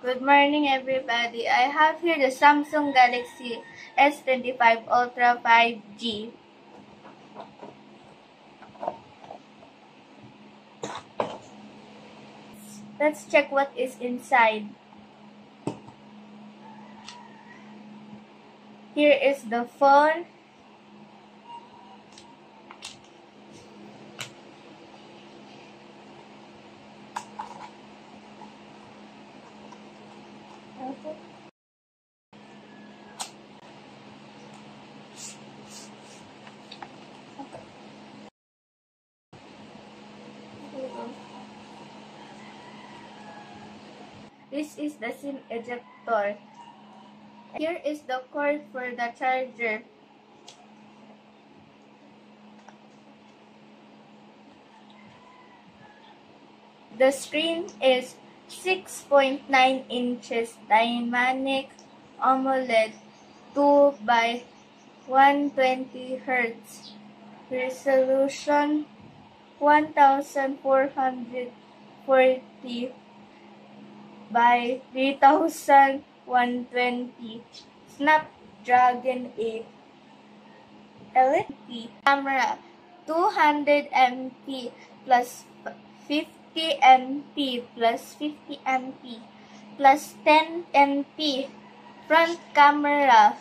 Good morning, everybody. I have here the Samsung Galaxy S25 Ultra 5G. Let's check what is inside. Here is the phone. This is the SIM ejector. Here is the cord for the charger. The screen is 6.9 inches dynamic AMOLED 2 by 120 Hz resolution 1440 by 3120 Snapdragon 8 LTE camera 200 MP plus 50 MP plus 50 MP plus 10 MP front camera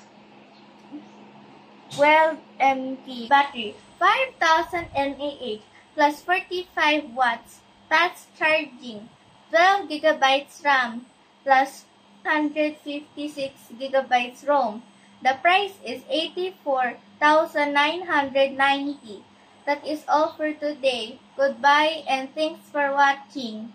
12 MP battery 5000 mAh plus 45 watts fast charging 12 gigabytes RAM plus 156 gigabytes ROM. The price is 84,990. That is all for today. Goodbye and thanks for watching.